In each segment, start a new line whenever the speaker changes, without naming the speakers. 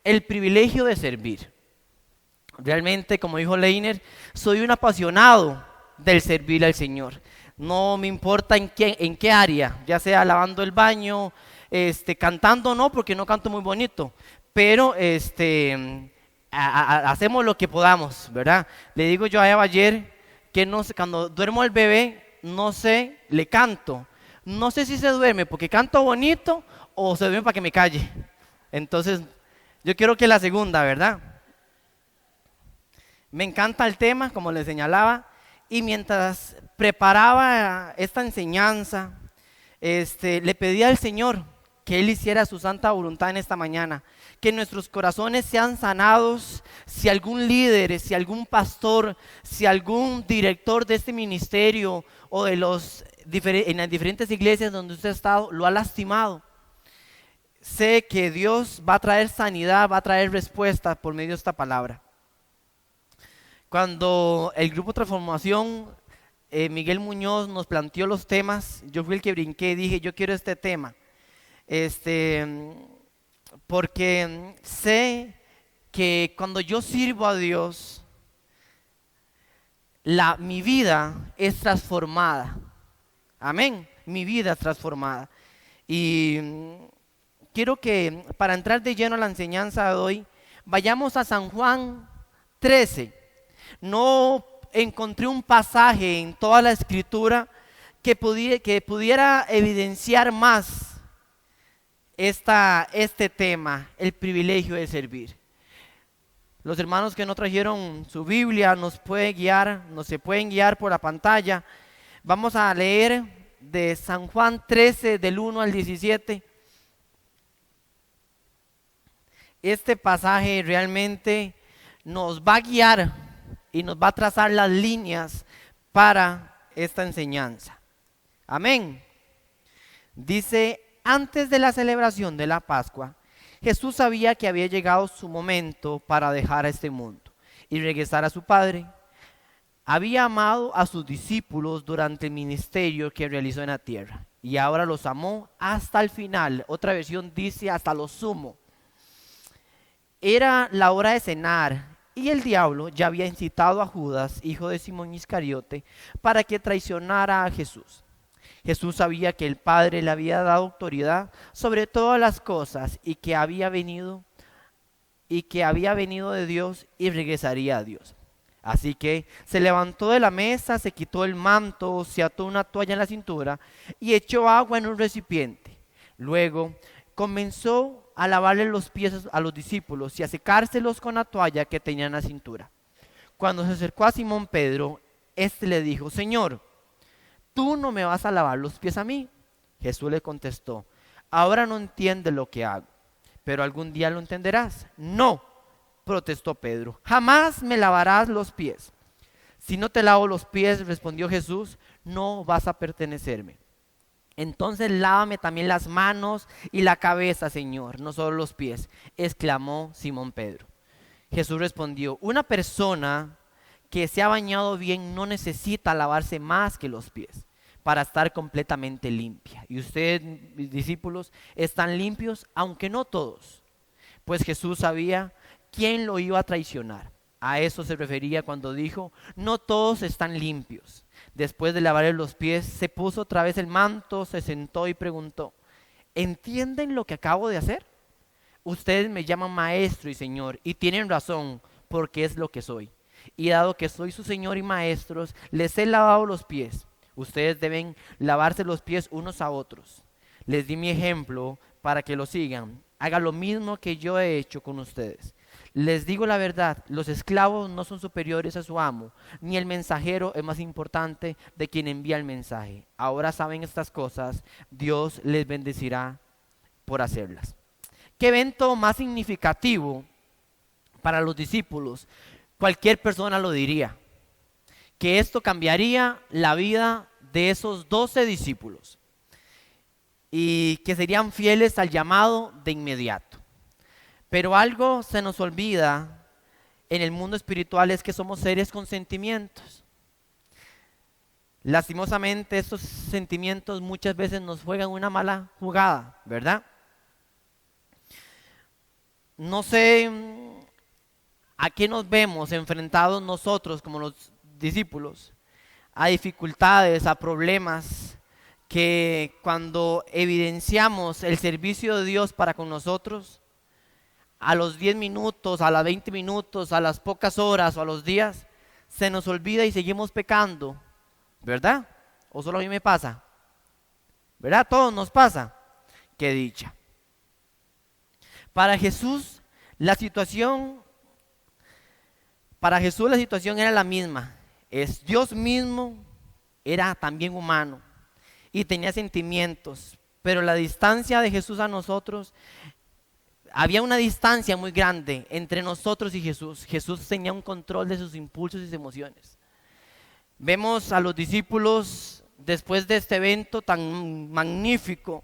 el privilegio de servir. Realmente, como dijo Leiner, soy un apasionado del servir al Señor. No me importa en qué área, ya sea lavando el baño, cantando no, porque no canto muy bonito, pero hacemos lo que podamos, ¿verdad? Le digo yo a Eva ayer que no sé, cuando duermo el bebé, no sé, le canto. No sé si se duerme porque canto bonito o se duerme para que me calle. Entonces, yo quiero que la segunda, ¿verdad? Me encanta el tema, como les señalaba, y mientras preparaba esta enseñanza, le pedí al Señor que Él hiciera su santa voluntad en esta mañana, que nuestros corazones sean sanados. Si algún líder, si algún pastor, si algún director de este ministerio o en las diferentes iglesias donde usted ha estado, lo ha lastimado, sé que Dios va a traer sanidad, va a traer respuesta por medio de esta palabra. Cuando el grupo Transformación, Miguel Muñoz nos planteó los temas, yo fui el que brinqué y dije, yo quiero este tema. Porque sé que cuando yo sirvo a Dios, mi vida es transformada. Amén. Mi vida es transformada. Y quiero que para entrar de lleno a la enseñanza de hoy, vayamos a San Juan 13. No encontré un pasaje en toda la escritura que pudiera evidenciar más este tema, el privilegio de servir. Los hermanos que no trajeron su Biblia nos se pueden guiar por la pantalla. Vamos a leer de San Juan 13, del 1 al 17. Este pasaje realmente nos va a guiar y nos va a trazar las líneas para esta enseñanza. Amén. Dice: antes de la celebración de la Pascua, Jesús sabía que había llegado su momento para dejar a este mundo y regresar a su Padre. Había amado a sus discípulos durante el ministerio que realizó en la tierra y ahora los amó hasta el final. Otra versión dice hasta lo sumo. Era la hora de cenar y el diablo ya había incitado a Judas, hijo de Simón Iscariote, para que traicionara a Jesús. Jesús sabía que el Padre le había dado autoridad sobre todas las cosas y que había venido de Dios y regresaría a Dios. Así que se levantó de la mesa, se quitó el manto, se ató una toalla en la cintura y echó agua en un recipiente. Luego comenzó a lavarle los pies a los discípulos y a secárselos con la toalla que tenía en la cintura. Cuando se acercó a Simón Pedro, éste le dijo: Señor, ¿tú no me vas a lavar los pies a mí? Jesús le contestó: ahora no entiendes lo que hago, pero algún día lo entenderás. No, protestó Pedro, jamás me lavarás los pies. Si no te lavo los pies, respondió Jesús, no vas a pertenecerme. Entonces lávame también las manos y la cabeza, Señor, no solo los pies, exclamó Simón Pedro. Jesús respondió: una persona que se ha bañado bien no necesita lavarse más que los pies para estar completamente limpia. Y ustedes, mis discípulos, están limpios, aunque no todos, pues Jesús sabía quién lo iba a traicionar. A eso se refería cuando dijo: no todos están limpios. Después de lavarle los pies, se puso otra vez el manto, se sentó y preguntó: ¿entienden lo que acabo de hacer? Ustedes me llaman maestro y señor, y tienen razón, porque es lo que soy. Y dado que soy su señor y maestros, les he lavado los pies. Ustedes deben lavarse los pies unos a otros. Les di mi ejemplo para que lo sigan. Hagan lo mismo que yo he hecho con ustedes. Les digo la verdad, los esclavos no son superiores a su amo, ni el mensajero es más importante de quien envía el mensaje. Ahora saben estas cosas, Dios les bendecirá por hacerlas. ¿Qué evento más significativo para los discípulos? Cualquier persona lo diría, que esto cambiaría la vida de esos 12 discípulos y que serían fieles al llamado de inmediato. Pero algo se nos olvida en el mundo espiritual, es que somos seres con sentimientos. Lastimosamente estos sentimientos muchas veces nos juegan una mala jugada, ¿verdad? No sé a qué nos vemos enfrentados nosotros como los discípulos, a dificultades, a problemas, que cuando evidenciamos el servicio de Dios para con nosotros, a los 10 minutos, a los 20 minutos, a las pocas horas o a los días, se nos olvida y seguimos pecando, ¿verdad? ¿O solo a mí me pasa? ¿Verdad? A todos nos pasa. Qué dicha. Para Jesús, la situación, para Jesús la situación era la misma. Es Dios mismo, era también humano y tenía sentimientos, pero la distancia de Jesús a nosotros, había una distancia muy grande entre nosotros y Jesús. Jesús tenía un control de sus impulsos y sus emociones. Vemos a los discípulos después de este evento tan magnífico,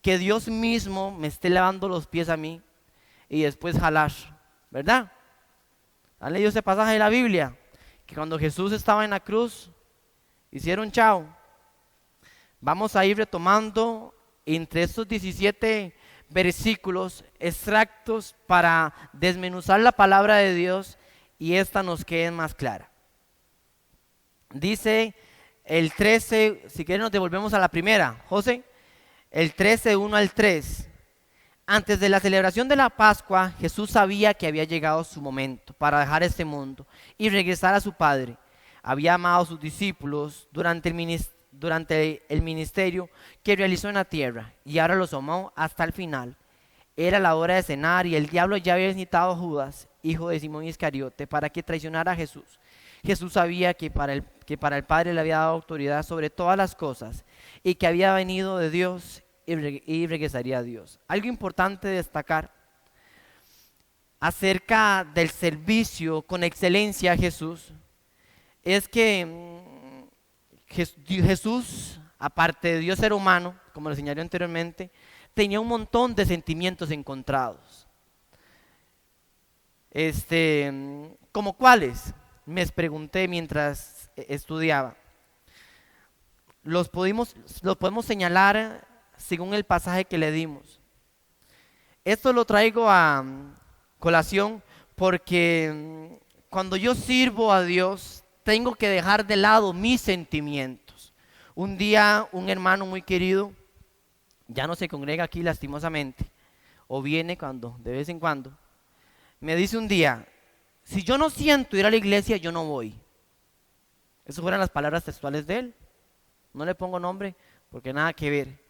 que Dios mismo me esté lavando los pies a mí y después jalar, ¿verdad? ¿Han leído ese pasaje de la Biblia? Que cuando Jesús estaba en la cruz, hicieron chao. Vamos a ir retomando entre estos 17 versículos extractos para desmenuzar la palabra de Dios y esta nos quede más clara. Dice el 13, si quieren nos devolvemos a la primera, José, el 13, 1 al 3. Antes de la celebración de la Pascua, Jesús sabía que había llegado su momento para dejar este mundo y regresar a su Padre. Había amado a sus discípulos durante el ministerio que realizó en la tierra y ahora los amó hasta el final. Era la hora de cenar y el diablo ya había incitado a Judas, hijo de Simón Iscariote, para que traicionara a Jesús. Jesús sabía que para el Padre le había dado autoridad sobre todas las cosas y que había venido de Dios y regresaría a Dios. Algo importante destacar acerca del servicio con excelencia a Jesús es que Jesús, aparte de Dios ser humano, como lo señalé anteriormente, tenía un montón de sentimientos encontrados. ¿Como cuáles? Me pregunté mientras estudiaba. Los podemos señalar según el pasaje que le dimos. Esto lo traigo a colación porque cuando yo sirvo a Dios, tengo que dejar de lado mis sentimientos. Un día, un hermano muy querido, ya no se congrega aquí lastimosamente, o viene de vez en cuando, me dice un día: si yo no siento ir a la iglesia, yo no voy. Esas fueron las palabras textuales de él. No le pongo nombre porque nada que ver.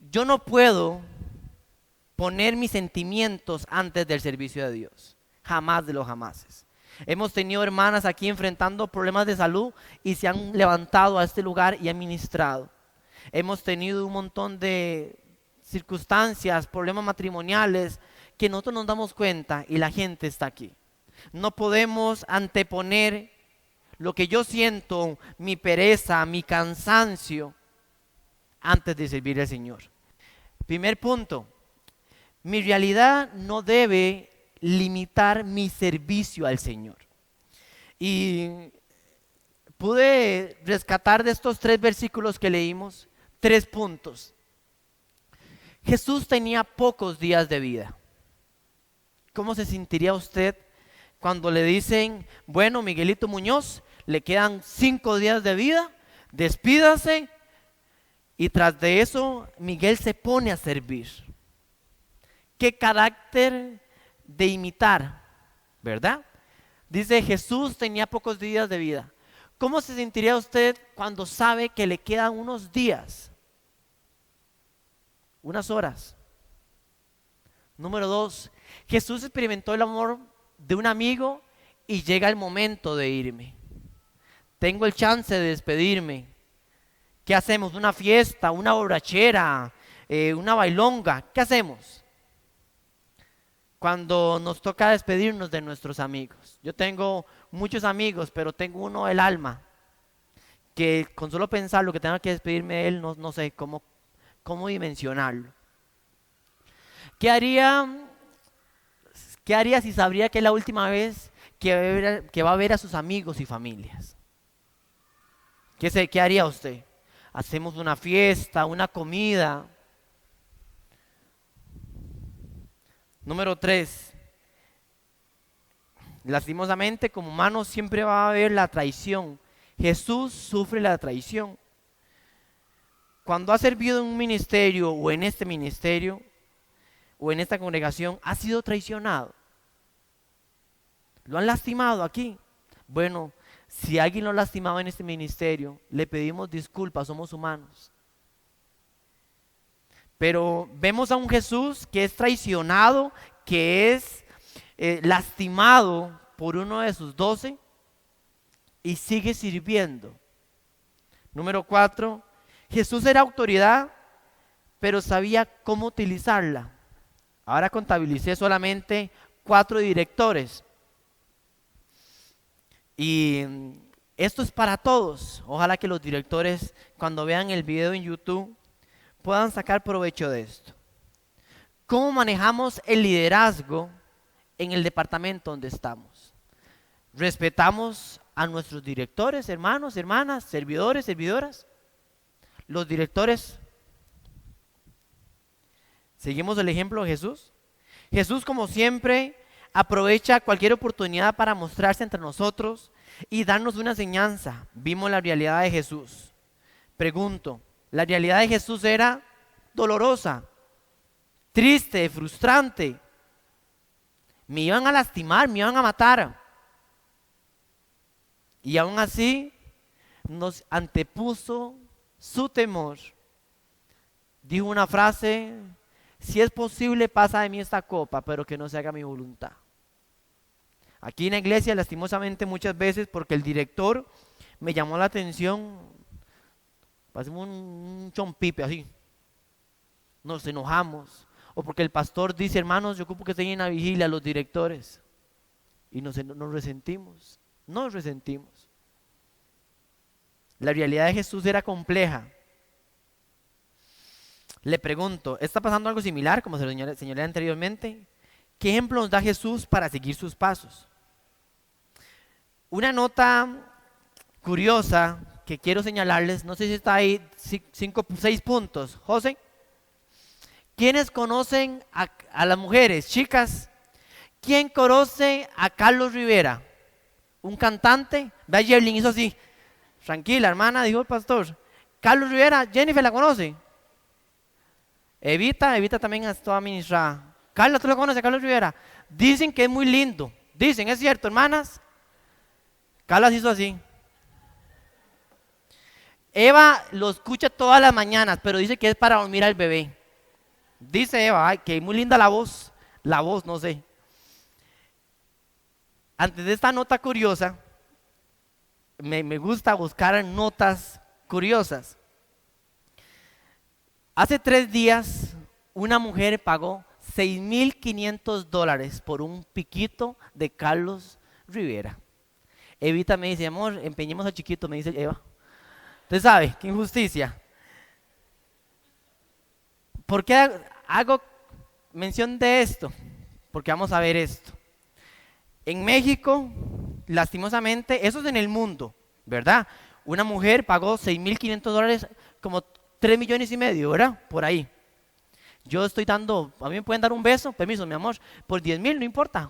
Yo no puedo poner mis sentimientos antes del servicio de Dios. Jamás de los jamases. Hemos tenido hermanas aquí enfrentando problemas de salud y se han levantado a este lugar y han ministrado. Hemos tenido un montón de circunstancias, problemas matrimoniales que nosotros nos damos cuenta y la gente está aquí. No podemos anteponer lo que yo siento, mi pereza, mi cansancio, antes de servir al Señor. Primer punto, mi realidad no debe limitar mi servicio al Señor. Y pude rescatar de estos 3 versículos que leímos 3 puntos. Jesús tenía pocos días de vida. ¿Cómo se sentiría usted cuando le dicen: bueno, Miguelito Muñoz, le quedan 5 días de vida, despídase? Y tras de eso, Miguel se pone a servir. ¿Qué carácter de imitar, verdad? Dice: Jesús tenía pocos días de vida. ¿Cómo se sentiría usted cuando sabe que le quedan unos días? Unas horas. Número 2, Jesús experimentó el amor de un amigo y llega el momento de irme. Tengo el chance de despedirme. ¿Qué hacemos? ¿Una fiesta? ¿Una borrachera? ¿Una bailonga? ¿Qué hacemos cuando nos toca despedirnos de nuestros amigos? Yo tengo muchos amigos, pero tengo uno del alma que con solo pensar lo que tenga que despedirme de él, no sé cómo dimensionarlo. ¿Qué haría si sabría que es la última vez que va a ver a sus amigos y familias? ¿Qué haría usted? Hacemos una fiesta, una comida. Número 3. Lastimosamente, como humanos siempre va a haber la traición. Jesús sufre la traición. Cuando ha servido en un ministerio o en este ministerio o en esta congregación, ha sido traicionado. Lo han lastimado aquí. Bueno, si alguien lo ha lastimado en este ministerio, le pedimos disculpas, somos humanos. Pero vemos a un Jesús que es traicionado, que es lastimado por uno de sus 12 y sigue sirviendo. Número 4, Jesús era autoridad, pero sabía cómo utilizarla. Ahora contabilicé solamente 4 directores. Y esto es para todos. Ojalá que los directores, cuando vean el video en YouTube, puedan sacar provecho de esto. ¿Cómo manejamos el liderazgo en el departamento donde estamos? ¿Respetamos a nuestros directores, hermanos, hermanas, servidores, servidoras? Los directores, ¿seguimos el ejemplo de Jesús? Jesús, como siempre, aprovecha cualquier oportunidad para mostrarse entre nosotros y darnos una enseñanza. Vimos la realidad de Jesús. Pregunto, ¿la realidad de Jesús era dolorosa, triste, frustrante? Me iban a lastimar, me iban a matar. Y aún así nos antepuso su temor. Dijo una frase: si es posible, pasa de mí esta copa, pero que no se haga mi voluntad. Aquí en la iglesia, lastimosamente, muchas veces, porque el director me llamó la atención, pasamos un chompipe así, nos enojamos. O porque el pastor dice: hermanos, yo ocupo que estén en la vigilia los directores. Y nos resentimos, nos resentimos. La realidad de Jesús era compleja. Le pregunto, ¿está pasando algo similar, como se lo señalé anteriormente? ¿Qué ejemplo nos da Jesús para seguir sus pasos? Una nota curiosa que quiero señalarles, no sé si está ahí, 6 puntos. José, ¿quiénes conocen a las mujeres, chicas? ¿Quién conoce a Carlos Rivera? Un cantante. Ve a Yerlin, hizo así. Tranquila, hermana, dijo el pastor. Carlos Rivera, Jennifer, ¿la conoce? Evita también es toda ministrada. Carla, ¿tú lo conoces, Carlos Rivera? Dicen que es muy lindo. Dicen, ¿es cierto, hermanas? Carla hizo así. Eva lo escucha todas las mañanas, pero dice que es para dormir al bebé. Dice Eva, ay, que muy linda la voz, no sé. Antes de esta nota curiosa, me gusta buscar notas curiosas. Hace 3 días, una mujer pagó $6,500 por un piquito de Carlos Rivera. Evita me dice: amor, empeñemos al chiquito, me dice Eva. Usted sabe, qué injusticia. ¿Por qué hago mención de esto? Porque vamos a ver esto. En México, lastimosamente, eso es en el mundo, ¿verdad? Una mujer pagó $6,500, como 3,5 millones, ¿verdad? Por ahí. Yo estoy dando, a mí me pueden dar un beso, permiso, mi amor, por 10,000, no importa.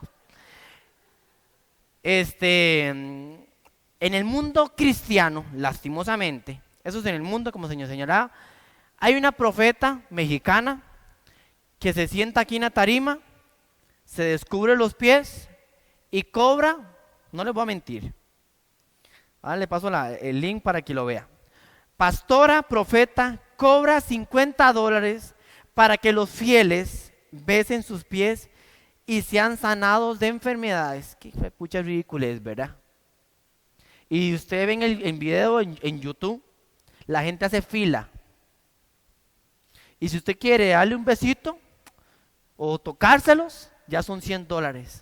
En el mundo cristiano, lastimosamente, eso es en el mundo, como señalaba, hay una profeta mexicana que se sienta aquí en la tarima, se descubre los pies y cobra, no les voy a mentir. Ahora le paso el link para que lo vea. Pastora, profeta, cobra $50 para que los fieles besen sus pies y sean sanados de enfermedades. Qué pucha ridícula es, ¿verdad? Y usted ve en video en YouTube, la gente hace fila. Y si usted quiere darle un besito o tocárselos, ya son $100.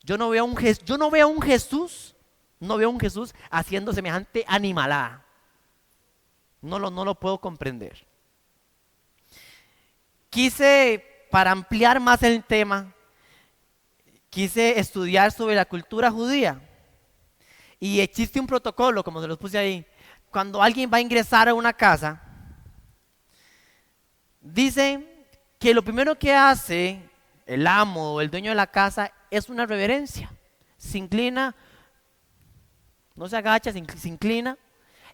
Yo no veo a un Jesús haciendo semejante animalada. No lo puedo comprender. Para ampliar más el tema, quise estudiar sobre la cultura judía. Y existe un protocolo, como se los puse ahí. Cuando alguien va a ingresar a una casa, dice que lo primero que hace el amo o el dueño de la casa es una reverencia. Se inclina, no se agacha, se inclina.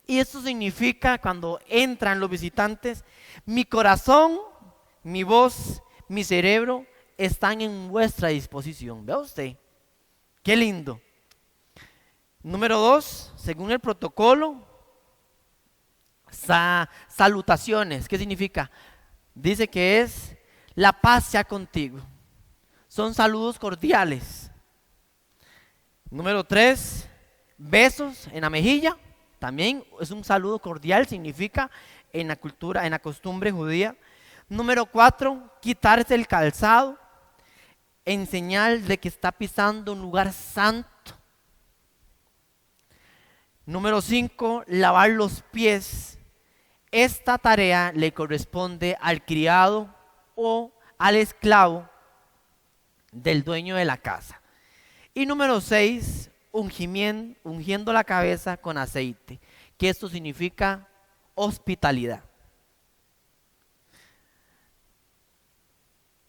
Y eso significa, cuando entran los visitantes, mi corazón, mi voz, mi cerebro están en vuestra disposición. ¿Ve usted? Qué lindo. Número 2, según el protocolo, salutaciones. ¿Qué significa? Dice que es la paz sea contigo. Son saludos cordiales. Número 3, besos en la mejilla. También es un saludo cordial, significa en la cultura, en la costumbre judía. Número 4, quitarse el calzado en señal de que está pisando un lugar santo. Número 5, lavar los pies. Esta tarea le corresponde al criado o al esclavo del dueño de la casa. Y número 6, ungiendo la cabeza con aceite, que esto significa hospitalidad.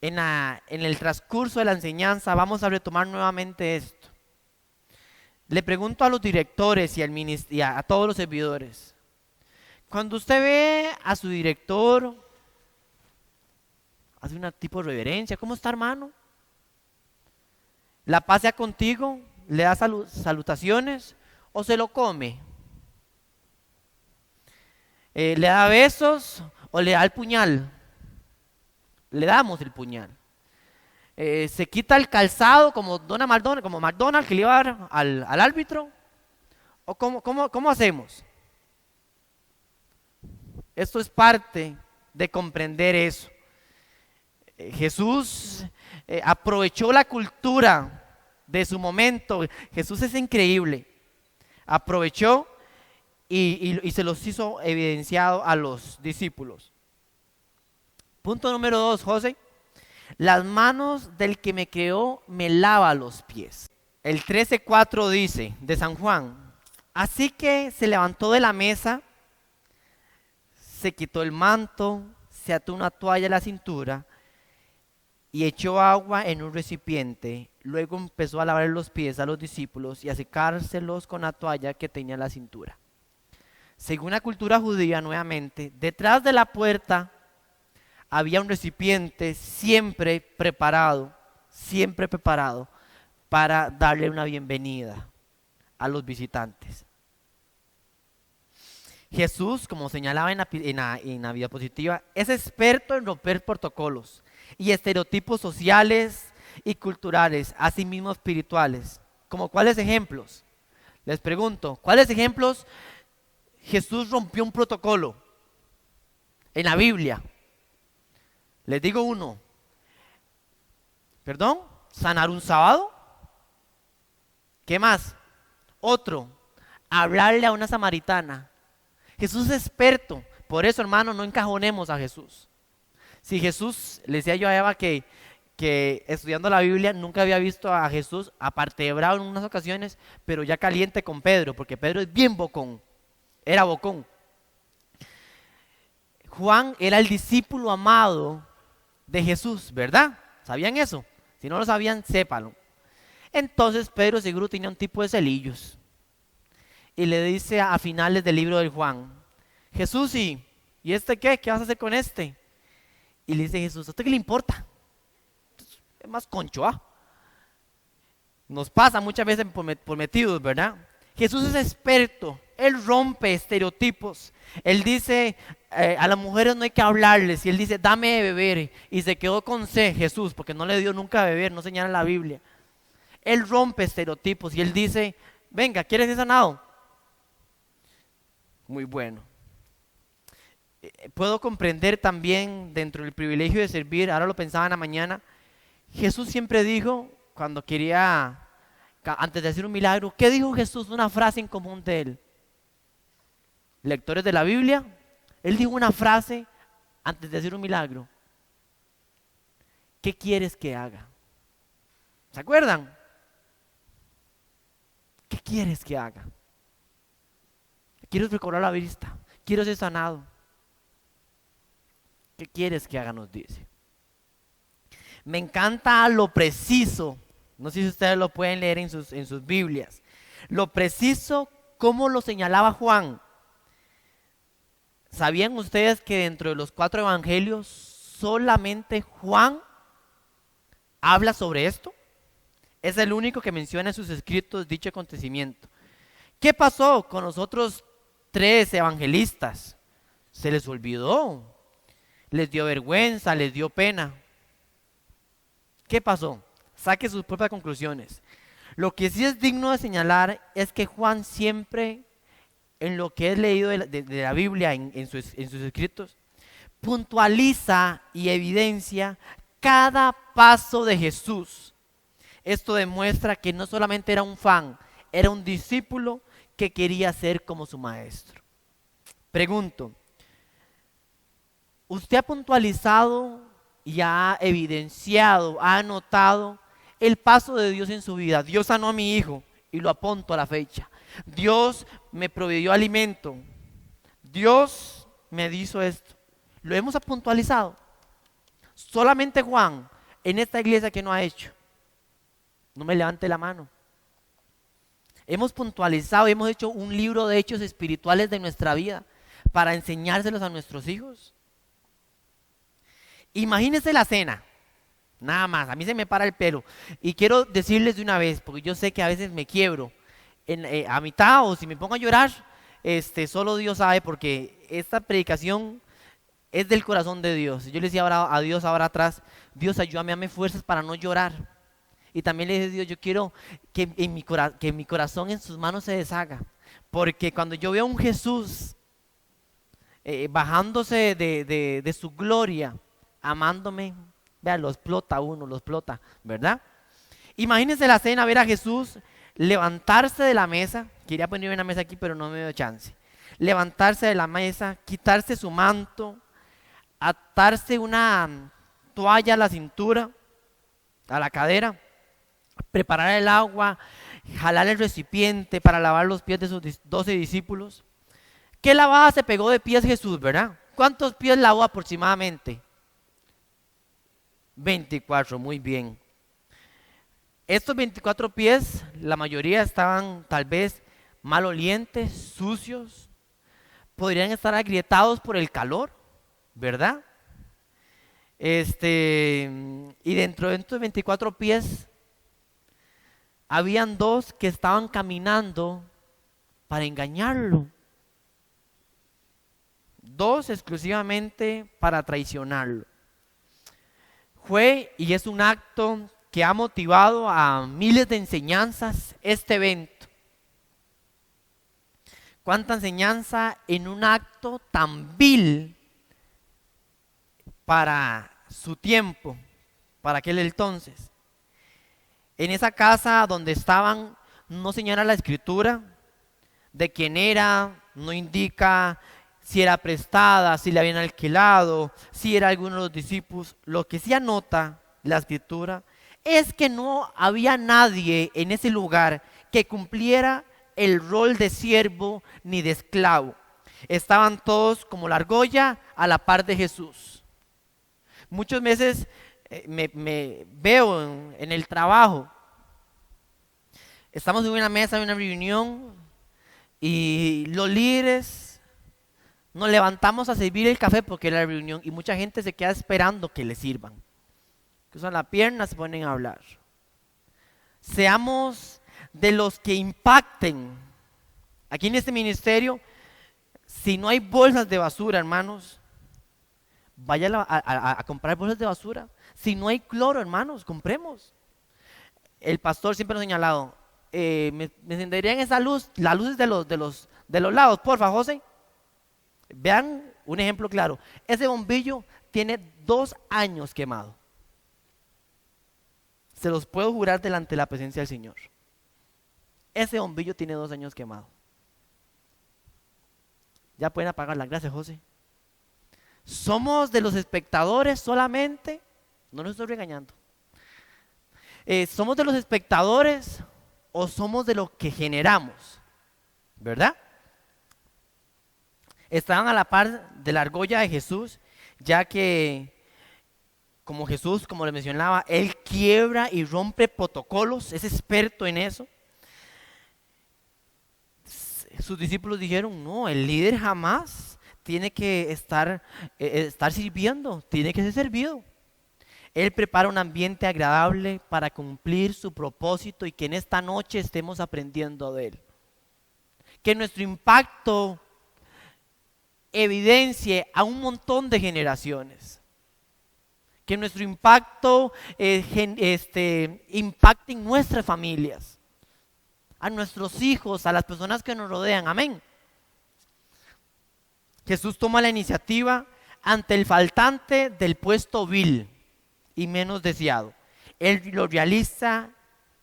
En el transcurso de la enseñanza vamos a retomar nuevamente esto. Le pregunto a los directores y a todos los servidores, cuando usted ve a su director, hace un tipo de reverencia, ¿cómo está, hermano? ¿La paz sea contigo? ¿Le da salutaciones o se lo come? ¿Le da besos o le da el puñal? Le damos el puñal. ¿Se quita el calzado como McDonald's que le iba a dar al árbitro? ¿O cómo hacemos? Esto es parte de comprender eso. Jesús aprovechó la cultura de su momento. Jesús es increíble. Aprovechó y se los hizo evidenciado a los discípulos. Punto número 2, José. Las manos del que me creó me lava los pies. El 13:4 dice de San Juan: así que se levantó de la mesa, se quitó el manto, se ató una toalla a la cintura y echó agua en un recipiente. Luego empezó a lavar los pies a los discípulos y a secárselos con la toalla que tenía en la cintura. Según la cultura judía, nuevamente, detrás de la puerta había un recipiente siempre preparado para darle una bienvenida a los visitantes. Jesús, como señalaba en la diapositiva, es experto en romper protocolos y estereotipos sociales y culturales, asimismo espirituales. ¿Como cuáles ejemplos? Les pregunto, ¿cuáles ejemplos Jesús rompió un protocolo en la Biblia? Les digo uno. ¿Perdón? ¿Sanar un sábado? ¿Qué más? Otro, hablarle a una samaritana. Jesús es experto. Por eso, hermano, no encajonemos a Jesús. Si Jesús, le decía yo a Eva que estudiando la Biblia nunca había visto a Jesús, aparte de bravo en unas ocasiones, pero ya caliente con Pedro, porque Pedro es bien bocón. Era bocón. Juan era el discípulo amado de Jesús, ¿verdad? ¿Sabían eso? Si no lo sabían, sépalo. Entonces Pedro seguro tenía un tipo de celillos. Y le dice a finales del libro de Juan: Jesús, ¿y este qué? ¿Qué vas a hacer con este? Y le dice Jesús: ¿a usted qué le importa? Es más concho, ¿ah? Nos pasa muchas veces por metidos, ¿verdad? Jesús es experto. Él rompe estereotipos. Él dice, a las mujeres no hay que hablarles. Y él dice, dame de beber. Y se quedó con sed Jesús, porque no le dio nunca a beber, no señala la Biblia. Él rompe estereotipos y él dice, venga, ¿quieres ser sanado? Muy bueno. Puedo comprender también, dentro del privilegio de servir, ahora lo pensaba en la mañana, Jesús siempre dijo, cuando quería, antes de hacer un milagro, ¿qué dijo Jesús? Una frase en común de él. Lectores de la Biblia, él dijo una frase antes de hacer un milagro. ¿Qué quieres que haga? ¿Se acuerdan? ¿Qué quieres que haga? Quiero recobrar la vista, quiero ser sanado. ¿Qué quieres que haga? Nos dice. Me encanta lo preciso. No sé si ustedes lo pueden leer en sus Biblias. Lo preciso, como lo señalaba Juan. ¿Sabían ustedes que dentro de los 4 evangelios solamente Juan habla sobre esto? Es el único que menciona en sus escritos dicho acontecimiento. ¿Qué pasó con los otros 3 evangelistas? Se les olvidó, les dio vergüenza, les dio pena. ¿Qué pasó? Saque sus propias conclusiones. Lo que sí es digno de señalar es que Juan siempre, en lo que es leído de la Biblia, en sus escritos, puntualiza y evidencia cada paso de Jesús. Esto demuestra que no solamente era un fan, era un discípulo que quería ser como su maestro. Pregunto, ¿usted ha puntualizado y ha evidenciado, ha anotado el paso de Dios en su vida? Dios sanó a mi hijo y lo apunto a la fecha. Dios me proveyó alimento. Dios me hizo esto. Lo hemos puntualizado. Solamente Juan en esta iglesia que no ha hecho. No me levante la mano. Hemos puntualizado, hemos hecho un libro de hechos espirituales de nuestra vida para enseñárselos a nuestros hijos. Imagínense la cena, nada más, a mí se me para el pelo. Y quiero decirles de una vez, porque yo sé que a veces me quiebro a mitad o si me pongo a llorar, solo Dios sabe, porque esta predicación es del corazón de Dios. Yo le decía ahora a Dios ahora atrás, Dios ayúdame, dame fuerzas para no llorar. Y también le dije a Dios, yo quiero que mi corazón en sus manos se deshaga. Porque cuando yo veo a un Jesús bajándose de su gloria, amándome, vea, lo explota uno, lo explota, ¿verdad? Imagínense la cena, ver a Jesús levantarse de la mesa. Quería poner una mesa aquí, pero no me dio chance. Levantarse de la mesa, quitarse su manto, atarse una toalla a la cintura, a la cadera, preparar el agua, jalar el recipiente para lavar los pies de sus 12 discípulos. ¿Qué lavada se pegó de pies Jesús, verdad? ¿Cuántos pies lavó aproximadamente? 24, muy bien. Estos 24 pies, la mayoría estaban tal vez malolientes, sucios, podrían estar agrietados por el calor, ¿verdad? Y dentro de estos 24 pies, habían 2 que estaban caminando para engañarlo. 2 exclusivamente para traicionarlo. Fue y es un acto que ha motivado a miles de enseñanzas este evento. ¿Cuánta enseñanza en un acto tan vil para su tiempo, para aquel entonces? En esa casa donde estaban, no señala la escritura de quién era, no indica si era prestada, si la habían alquilado, si era alguno de los discípulos. Lo que sí anota la escritura es que no había nadie en ese lugar que cumpliera el rol de siervo ni de esclavo. Estaban todos como la argolla a la par de Jesús. Muchas veces me veo en el trabajo. Estamos en una mesa, en una reunión, y los líderes nos levantamos a servir el café porque era la reunión, y mucha gente se queda esperando que le sirvan. Cruzan la pierna, se ponen a hablar. Seamos de los que impacten. Aquí en este ministerio, si no hay bolsas de basura, hermanos, vaya a comprar bolsas de basura. Si no hay cloro, hermanos, compremos. El pastor siempre nos ha señalado, me encenderían esa luz, las luces de los lados, porfa, José. Vean un ejemplo claro. Ese bombillo tiene 2 años quemado. Se los puedo jurar delante de la presencia del Señor. Ese bombillo tiene 2 años quemado. Ya pueden apagarla, gracias, José. Somos de los espectadores solamente, no los estoy regañando. ¿Somos de los espectadores o somos de los que generamos? ¿Verdad? Estaban a la par de la argolla de Jesús, ya que como Jesús, como le mencionaba, Él quiebra y rompe protocolos, es experto en eso. Sus discípulos dijeron, no, el líder jamás tiene que estar sirviendo, tiene que ser servido. Él prepara un ambiente agradable para cumplir su propósito y que en esta noche estemos aprendiendo de Él. Que nuestro impacto evidencie a un montón de generaciones. Que nuestro impacto impacte en nuestras familias, a nuestros hijos, a las personas que nos rodean. Amén. Jesús toma la iniciativa ante el faltante del puesto vil y menos deseado. Él lo realiza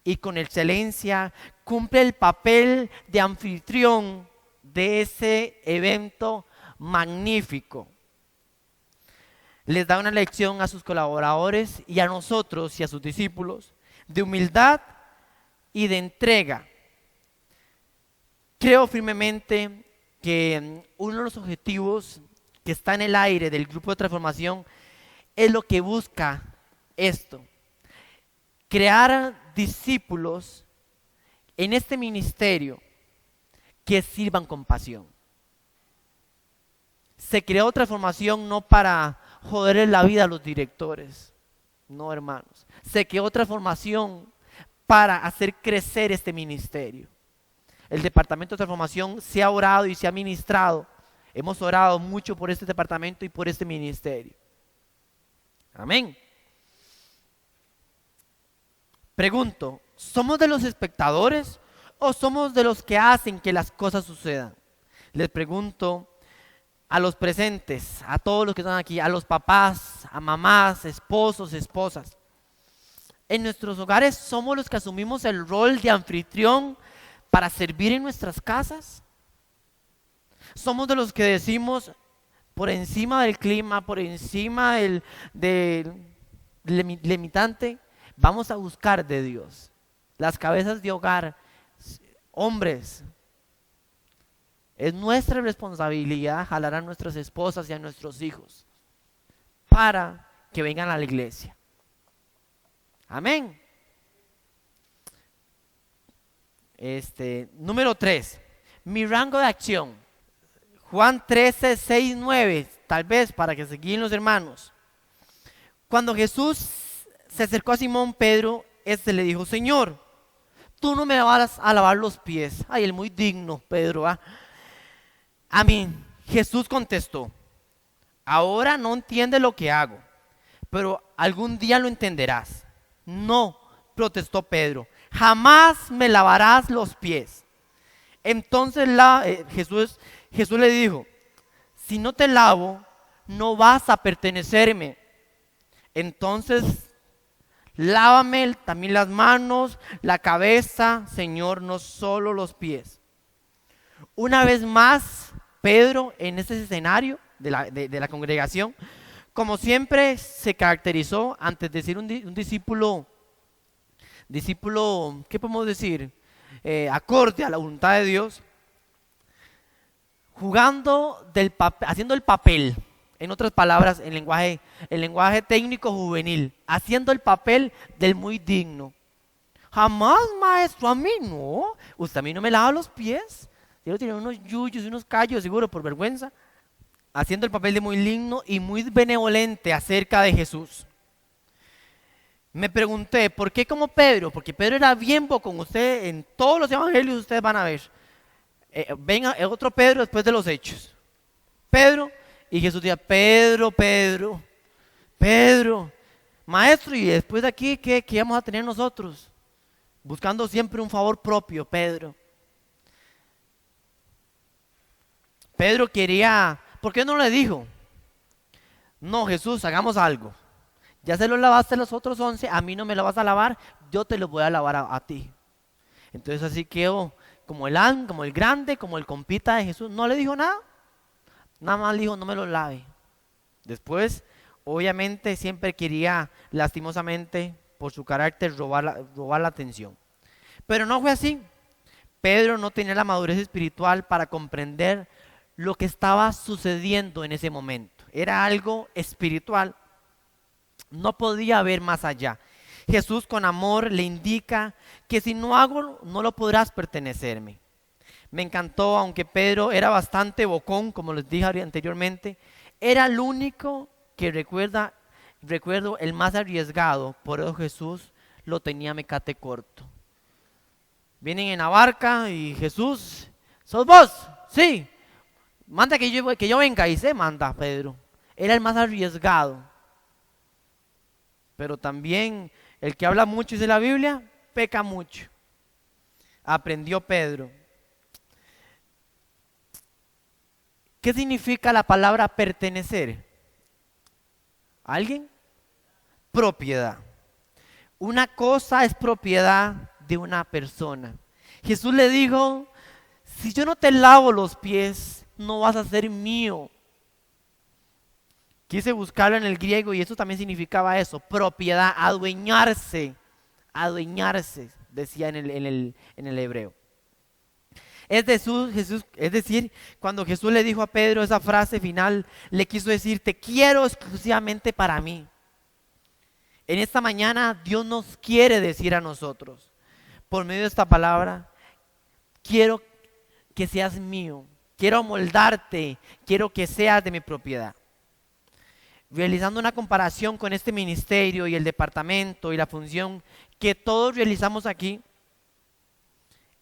y con excelencia cumple el papel de anfitrión de ese evento magnífico. Les da una lección a sus colaboradores y a nosotros y a sus discípulos de humildad y de entrega. Creo firmemente que uno de los objetivos que está en el aire del grupo de transformación es lo que busca esto: crear discípulos en este ministerio que sirvan con pasión. Se creó transformación no para joderle la vida a los directores, no, hermanos. Se creó transformación para hacer crecer este ministerio. El departamento de transformación se ha orado y se ha ministrado. Hemos orado mucho por este departamento y por este ministerio. Amén. Pregunto, ¿somos de los espectadores o somos de los que hacen que las cosas sucedan? Les pregunto a los presentes, a todos los que están aquí, a los papás, a mamás, esposos, esposas. En nuestros hogares somos los que asumimos el rol de anfitrión para servir en nuestras casas. Somos de los que decimos, por encima del clima, por encima del limitante, vamos a buscar de Dios. Las cabezas de hogar, hombres, es nuestra responsabilidad jalar a nuestras esposas y a nuestros hijos para que vengan a la iglesia. Amén. Número 3, mi rango de acción. Juan 13, 6, 9, tal vez para que se guíen los hermanos. Cuando Jesús se acercó a Simón Pedro, le dijo, Señor, tú no me vas a lavar los pies. Ay, él muy digno, Pedro. A mí, Jesús contestó, ahora no entiendes lo que hago, pero algún día lo entenderás. No, protestó Pedro, jamás me lavarás los pies. Entonces Jesús le dijo, si no te lavo, no vas a pertenecerme. Entonces, lávame también las manos, la cabeza, Señor, no solo los pies. Una vez más, Pedro, en ese escenario de la congregación, como siempre se caracterizó antes de ser un discípulo, ¿qué podemos decir? Acorde a la voluntad de Dios, haciendo el papel, en otras palabras, el lenguaje técnico juvenil, haciendo el papel del muy digno. Jamás, maestro, a mí no. Usted a mí no me lava los pies. Yo tenía unos yuyos y unos callos, seguro, por vergüenza. Haciendo el papel de muy digno y muy benevolente acerca de Jesús. Me pregunté, ¿por qué como Pedro? Porque Pedro era bien bocón. Usted, en todos los evangelios ustedes van a ver. Venga, otro Pedro después de los hechos. Pedro, y Jesús decía, Pedro, maestro, y después de aquí, ¿qué vamos a tener nosotros? Buscando siempre un favor propio, Pedro. Pedro quería, ¿por qué no le dijo? No, Jesús, hagamos algo. Ya se lo lavaste a los otros 11, a mí no me lo vas a lavar, yo te lo voy a lavar a ti. Entonces así quedó como el grande, como el compita de Jesús. No le dijo nada, nada más le dijo, no me lo lave. Después, obviamente, siempre quería, lastimosamente, por su carácter, robar la atención. Pero no fue así. Pedro no tenía la madurez espiritual para comprender lo que estaba sucediendo en ese momento. Era algo espiritual. No podía ver más allá. Jesús con amor le indica que si no hago, no lo podrás pertenecerme. Me encantó, aunque Pedro era bastante bocón, como les dije anteriormente, era el único que recuerdo el más arriesgado, por eso Jesús lo tenía mecate corto. Vienen en la barca y Jesús, ¿sos vos? Sí, manda que yo venga, y se manda Pedro. Era el más arriesgado, pero también el que habla mucho, dice la Biblia, peca mucho. Aprendió Pedro. ¿Qué significa la palabra pertenecer? ¿Alguien? Propiedad. Una cosa es propiedad de una persona. Jesús le dijo, si yo no te lavo los pies, no vas a ser mío. Quise buscarlo en el griego y eso también significaba eso, propiedad, adueñarse, decía en el hebreo. Es decir, cuando Jesús le dijo a Pedro esa frase final, le quiso decir, te quiero exclusivamente para mí. En esta mañana Dios nos quiere decir a nosotros, por medio de esta palabra, quiero que seas mío, quiero moldarte, quiero que seas de mi propiedad. Realizando una comparación con este ministerio y el departamento y la función que todos realizamos aquí,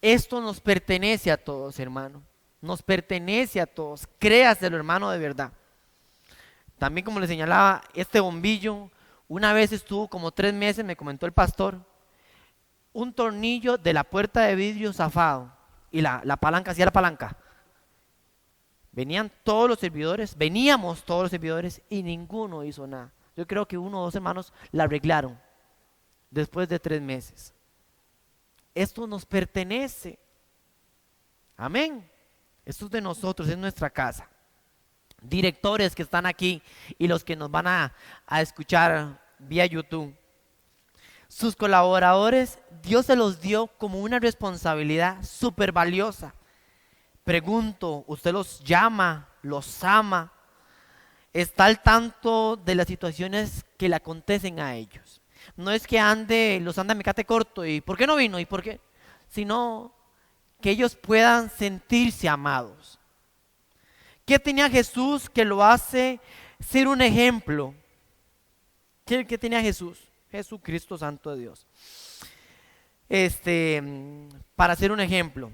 esto nos pertenece a todos, hermano. Nos pertenece a todos. Créaselo, hermano, de verdad. También, como le señalaba, este bombillo, una vez estuvo como 3 meses, me comentó el pastor, un tornillo de la puerta de vidrio zafado y la palanca, hacía la palanca. Veníamos todos los servidores y ninguno hizo nada. Yo creo que 1 o 2 hermanos la arreglaron después de 3 meses. Esto nos pertenece. Amén. Esto es de nosotros, es nuestra casa. Directores que están aquí y los que nos van a escuchar vía YouTube. Sus colaboradores, Dios se los dio como una responsabilidad súper valiosa. Pregunto, ¿usted los llama, los ama? ¿Está al tanto de las situaciones que le acontecen a ellos? No es que los anda mecate corto y ¿por qué no vino? ¿Y por qué? Sino que ellos puedan sentirse amados. ¿Qué tenía Jesús que lo hace ser un ejemplo? ¿Qué tenía Jesús? Jesucristo Santo de Dios. Para ser un ejemplo.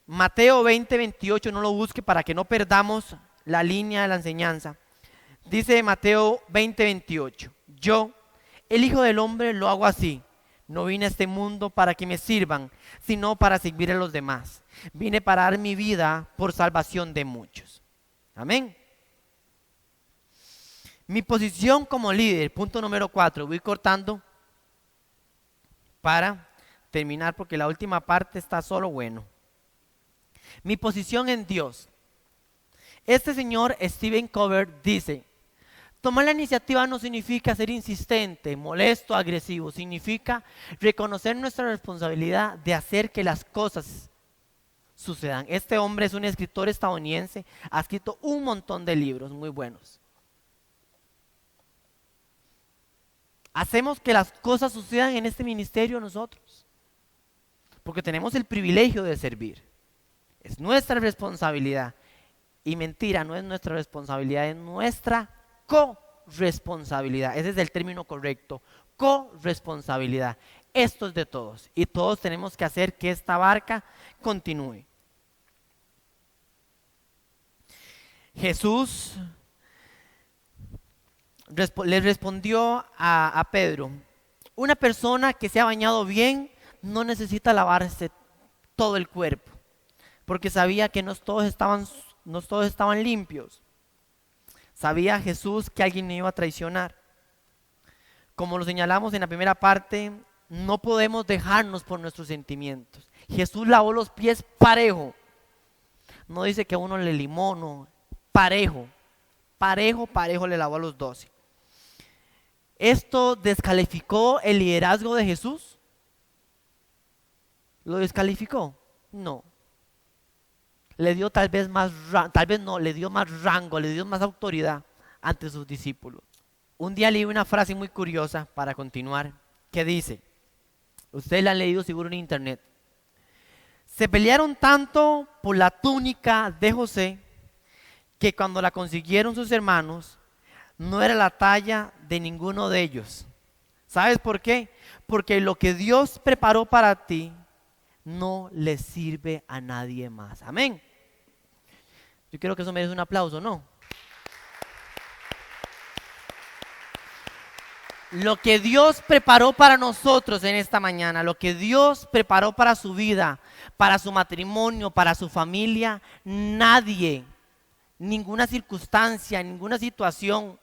Mateo 20:28, no lo busque para que no perdamos la línea de la enseñanza. Dice Mateo 20:28, yo, el Hijo del Hombre, lo hago así. No vine a este mundo para que me sirvan, sino para servir a los demás. Vine para dar mi vida por salvación de muchos. Amén. Mi posición como líder, punto número 4, voy cortando para terminar porque la última parte está solo bueno. Mi posición en Dios. Este señor Stephen Covey dice, tomar la iniciativa no significa ser insistente, molesto, agresivo. Significa reconocer nuestra responsabilidad de hacer que las cosas sucedan. Este hombre es un escritor estadounidense, ha escrito un montón de libros muy buenos. Hacemos que las cosas sucedan en este ministerio nosotros, porque tenemos el privilegio de servir. Es nuestra responsabilidad. Y mentira, no es nuestra responsabilidad, es nuestra corresponsabilidad. Ese es el término correcto, corresponsabilidad. Esto es de todos y todos tenemos que hacer que esta barca continúe. Jesús le respondió a Pedro, una persona que se ha bañado bien no necesita lavarse todo el cuerpo, porque sabía que no todos estaban limpios. Sabía Jesús que alguien iba a traicionar. Como lo señalamos en la primera parte, no podemos dejarnos por nuestros sentimientos. Jesús lavó los pies parejo. No dice que a uno le limó, no, parejo le lavó a los 12. ¿Esto descalificó el liderazgo de Jesús? ¿Lo descalificó? No. Le dio le dio más rango, le dio más autoridad ante sus discípulos. Un día leí una frase muy curiosa para continuar, que dice, ustedes la han leído seguro en internet: se pelearon tanto por la túnica de José que cuando la consiguieron sus hermanos no era la talla de ninguno de ellos. ¿Sabes por qué? Porque lo que Dios preparó para ti no le sirve a nadie más. Amén. Yo creo que eso merece un aplauso, ¿no? Lo que Dios preparó para nosotros en esta mañana, lo que Dios preparó para su vida, para su matrimonio, para su familia, nadie, ninguna circunstancia, ninguna situación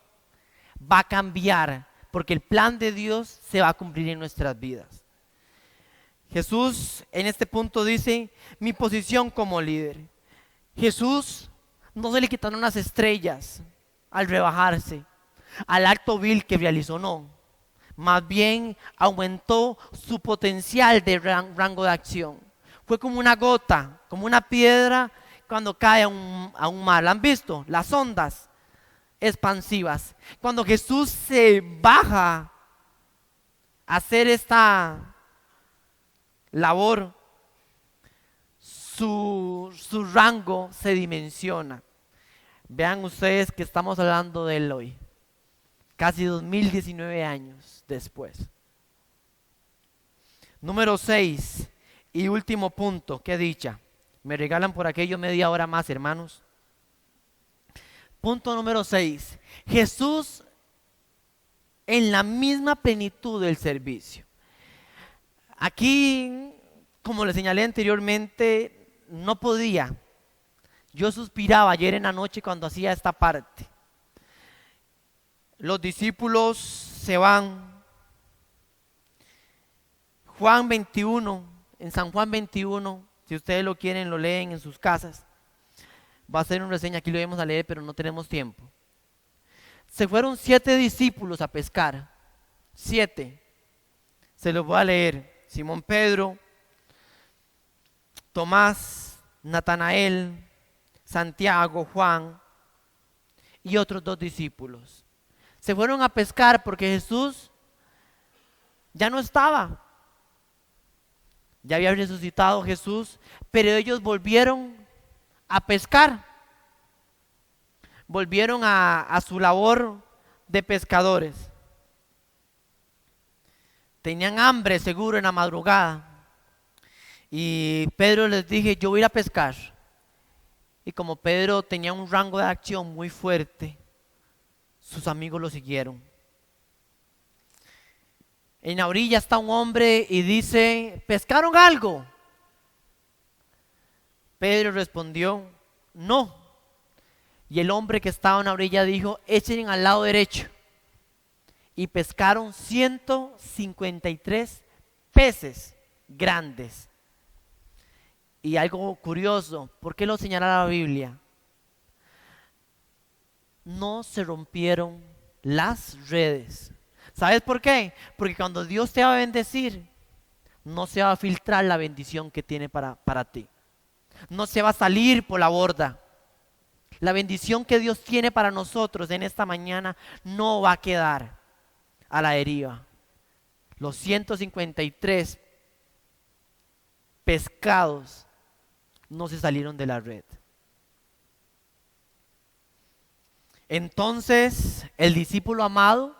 va a cambiar, porque el plan de Dios se va a cumplir en nuestras vidas. Jesús en este punto dice, mi posición como líder. Jesús no se le quitaron las estrellas al rebajarse, al acto vil que realizó, no. Más bien aumentó su potencial de rango de acción. Fue como una gota, como una piedra cuando cae a un mar. ¿La han visto? Las ondas expansivas. Cuando Jesús se baja a hacer esta labor, su rango se dimensiona. Vean ustedes que estamos hablando de él hoy, casi 2019 años después. Número 6 y último punto, qué dicha. Me regalan por aquello media hora más, hermanos. Punto número 6. Jesús en la misma plenitud del servicio. Aquí, como le señalé anteriormente, no podía. Yo suspiraba ayer en la noche cuando hacía esta parte. Los discípulos se van. Juan 21, en San Juan 21, si ustedes lo quieren, lo leen en sus casas. Va a ser una reseña, aquí lo vamos a leer, pero no tenemos tiempo. Se fueron 7 discípulos a pescar. 7. Se los voy a leer. Simón Pedro, Tomás, Natanael, Santiago, Juan y otros 2 discípulos. Se fueron a pescar porque Jesús ya no estaba. Ya había resucitado Jesús, pero ellos volvieron a pescar. Volvieron a su labor de pescadores. Tenían hambre seguro en la madrugada. Y Pedro les dije, yo voy a ir a pescar. Y como Pedro tenía un rango de acción muy fuerte, sus amigos lo siguieron. En la orilla está un hombre y dice, ¿pescaron algo? Pedro respondió, no. Y el hombre que estaba en la orilla dijo, echen al lado derecho. Y pescaron 153 peces grandes. Y algo curioso, ¿por qué lo señala la Biblia? No se rompieron las redes. ¿Sabes por qué? Porque cuando Dios te va a bendecir, no se va a filtrar la bendición que tiene para ti. No se va a salir por la borda. La bendición que Dios tiene para nosotros en esta mañana no va a quedar a la deriva. Los 153 pescados no se salieron de la red. Entonces el discípulo amado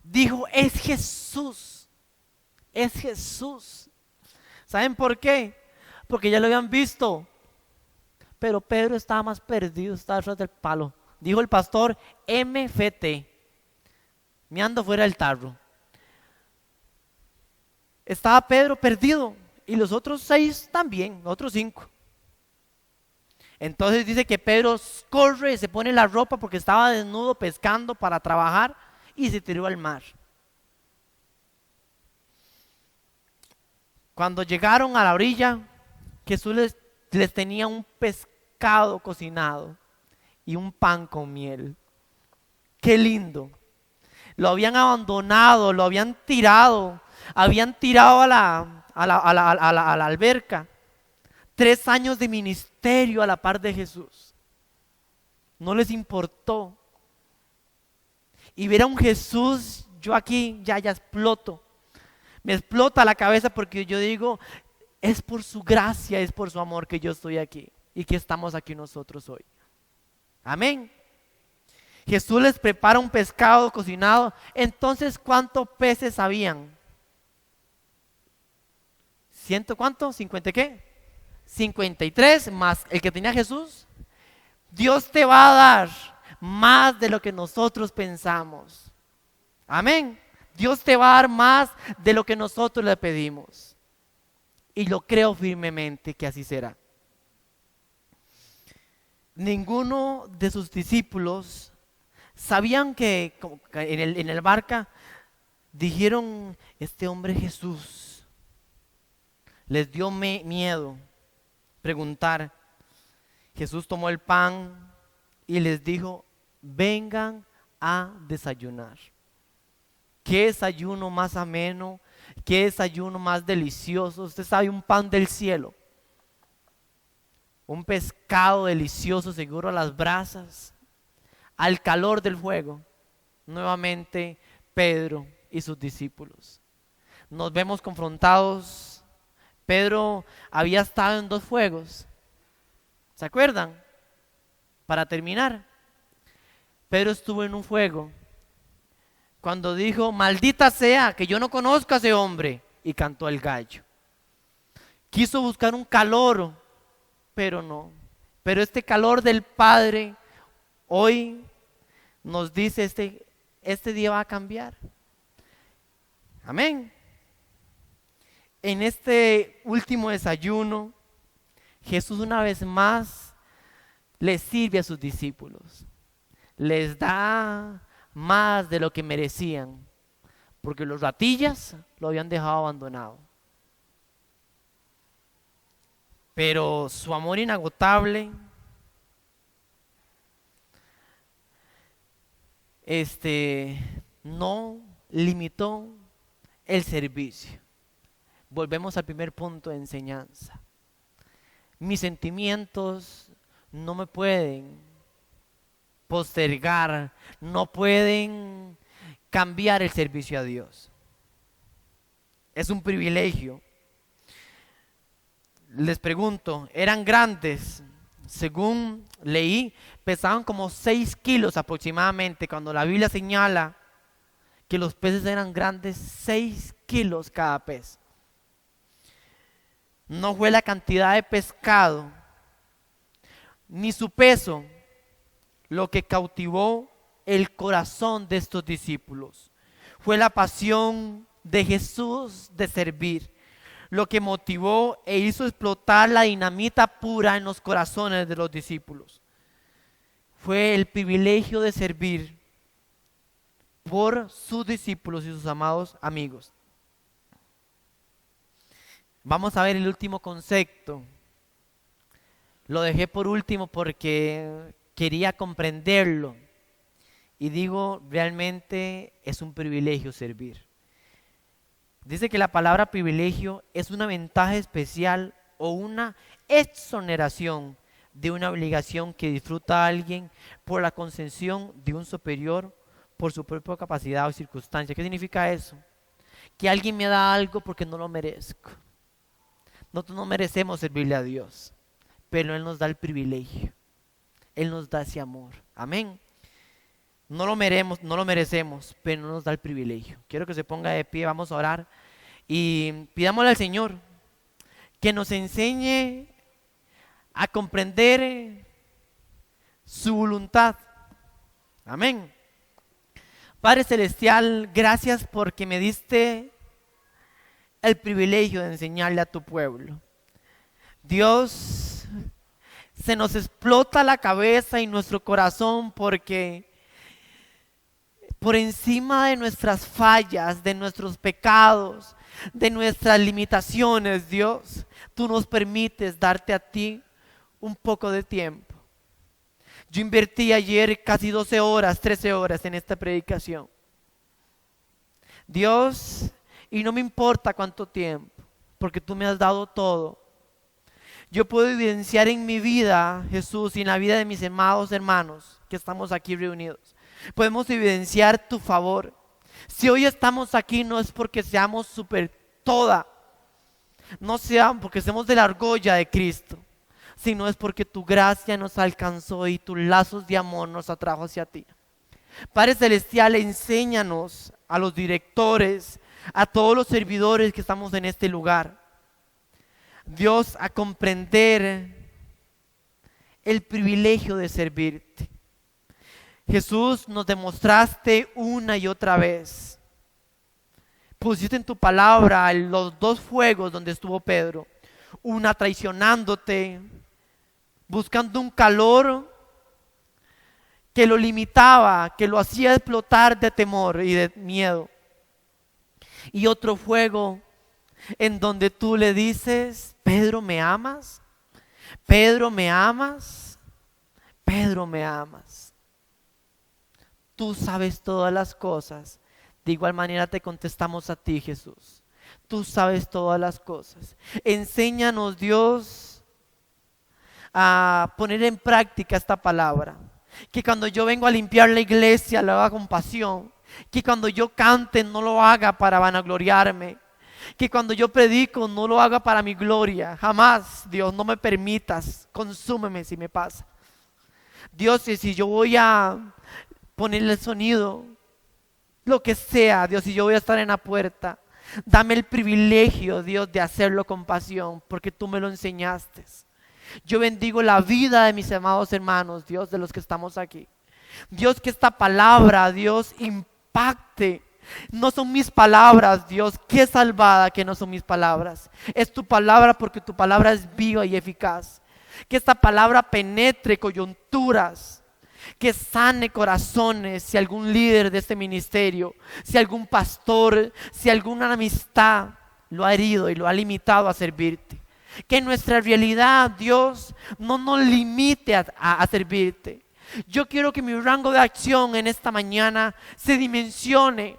dijo, es Jesús, es Jesús. ¿Saben por qué? Porque ya lo habían visto. Pero Pedro estaba más perdido, estaba detrás del palo. Dijo el pastor, MFT, meando fuera del tarro. Estaba Pedro perdido y los otros 6 también, los otros 5. Entonces dice que Pedro corre, se pone la ropa porque estaba desnudo pescando para trabajar y se tiró al mar. Cuando llegaron a la orilla, Jesús les tenía un pescado cocinado y un pan con miel. ¡Qué lindo! Lo habían abandonado, lo habían tirado a la alberca. 3 años de ministerio a la par de Jesús. No les importó. Y ver a un Jesús, yo aquí ya exploto. Me explota la cabeza porque yo digo, es por su gracia, es por su amor que yo estoy aquí y que estamos aquí nosotros hoy. Amén. Jesús les prepara un pescado cocinado. Entonces, ¿cuántos peces habían? ¿Ciento cuánto? ¿50 qué? 53 más el que tenía Jesús. Dios te va a dar más de lo que nosotros pensamos. Amén. Dios te va a dar más de lo que nosotros le pedimos. Y lo creo firmemente que así será. Ninguno de sus discípulos sabían que en el barca dijeron, este hombre Jesús. Les dio miedo preguntar. Jesús tomó el pan y les dijo, vengan a desayunar. Qué desayuno más ameno, qué desayuno más delicioso. Usted sabe, un pan del cielo, un pescado delicioso seguro a las brasas, al calor del fuego. Nuevamente Pedro y sus discípulos. Nos vemos confrontados. Pedro había estado en 2 fuegos. ¿Se acuerdan? Para terminar, Pedro estuvo en un fuego cuando dijo, maldita sea, que yo no conozco a ese hombre, y cantó el gallo. Quiso buscar un calor, pero no. Pero este calor del Padre hoy nos dice, este día va a cambiar. Amén. En este último desayuno, Jesús una vez más les sirve a sus discípulos. Les da más de lo que merecían, porque los ratillas lo habían dejado abandonado. Pero su amor inagotable, no limitó el servicio. Volvemos al primer punto de enseñanza. Mis sentimientos no me pueden postergar, no pueden cambiar el servicio a Dios. Es un privilegio. Les pregunto, ¿eran grandes? Según leí, pesaban como 6 kilos aproximadamente, cuando la Biblia señala que los peces eran grandes, 6 kilos cada pez. No fue la cantidad de pescado, ni su peso, lo que cautivó el corazón de estos discípulos. Fue la pasión de Jesús de servir, lo que motivó e hizo explotar la dinamita pura en los corazones de los discípulos. Fue el privilegio de servir por sus discípulos y sus amados amigos. Vamos a ver el último concepto. Lo dejé por último porque quería comprenderlo. Y digo, realmente es un privilegio servir. Dice que la palabra privilegio es una ventaja especial o una exoneración de una obligación que disfruta alguien por la concesión de un superior por su propia capacidad o circunstancia. ¿Qué significa eso? Que alguien me da algo porque no lo merezco. Nosotros no merecemos servirle a Dios, pero Él nos da el privilegio. Él nos da ese amor. Amén. No lo merecemos, pero nos da el privilegio. Quiero que se ponga de pie, vamos a orar y pidámosle al Señor que nos enseñe a comprender su voluntad. Amén. Padre Celestial, gracias porque me diste el privilegio de enseñarle a tu pueblo. Dios, se nos explota la cabeza y nuestro corazón porque por encima de nuestras fallas, de nuestros pecados, de nuestras limitaciones, Dios, tú nos permites darte a ti un poco de tiempo. Yo invertí ayer casi 12 horas, 13 horas en esta predicación. Dios, y no me importa cuánto tiempo, porque tú me has dado todo. Yo puedo evidenciar en mi vida, Jesús, y en la vida de mis amados hermanos que estamos aquí reunidos. Podemos evidenciar tu favor. Si hoy estamos aquí no es porque seamos super toda, no sea porque seamos de la argolla de Cristo, sino es porque tu gracia nos alcanzó y tus lazos de amor nos atrajo hacia ti. Padre Celestial, enséñanos a los directores, a todos los servidores que estamos en este lugar, Dios, a comprender el privilegio de servirte. Jesús, nos demostraste una y otra vez. Pusiste en tu palabra los dos fuegos donde estuvo Pedro, una traicionándote, buscando un calor que lo limitaba, que lo hacía explotar de temor y de miedo. Y otro fuego en donde tú le dices: Pedro, ¿me amas? Pedro, ¿me amas? Pedro, ¿me amas? Tú sabes todas las cosas. De igual manera te contestamos a ti, Jesús. Tú sabes todas las cosas. Enséñanos, Dios, a poner en práctica esta palabra. Que cuando yo vengo a limpiar la iglesia lo haga con pasión. Que cuando yo cante no lo haga para vanagloriarme. Que cuando yo predico no lo haga para mi gloria. Jamás, Dios, no me permitas. Consúmeme si me pasa. Dios, y si yo voy a ponerle el sonido, lo que sea, Dios, si yo voy a estar en la puerta, dame el privilegio, Dios, de hacerlo con pasión, porque tú me lo enseñaste. Yo bendigo la vida de mis amados hermanos, Dios, de los que estamos aquí. Dios, que esta palabra, Dios, impacte. No son mis palabras, Dios, qué salvada que no son mis palabras. Es tu palabra, porque tu palabra es viva y eficaz. Que esta palabra penetre coyunturas, que sane corazones. Si algún líder de este ministerio, si algún pastor, si alguna amistad lo ha herido y lo ha limitado a servirte, que nuestra realidad, Dios, no nos limite a servirte. Yo quiero que mi rango de acción en esta mañana se dimensione.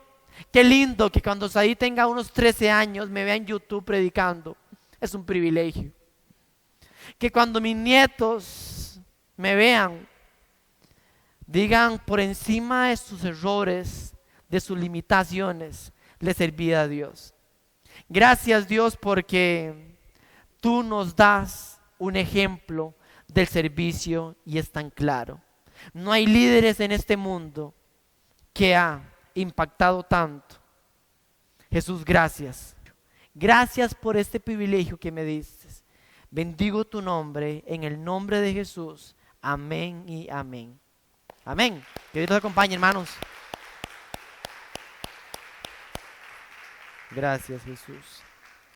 Qué lindo que cuando Saí tenga unos 13 años me vea en YouTube predicando. Es un privilegio. Que cuando mis nietos me vean, digan: por encima de sus errores, de sus limitaciones, le serví a Dios. Gracias, Dios, porque tú nos das un ejemplo del servicio y es tan claro. No hay líderes en este mundo que ha impactado tanto. Jesús, gracias. Gracias por este privilegio que me diste. Bendigo tu nombre en el nombre de Jesús. Amén y amén. Amén. Que Dios te acompañe, hermanos. Gracias, Jesús.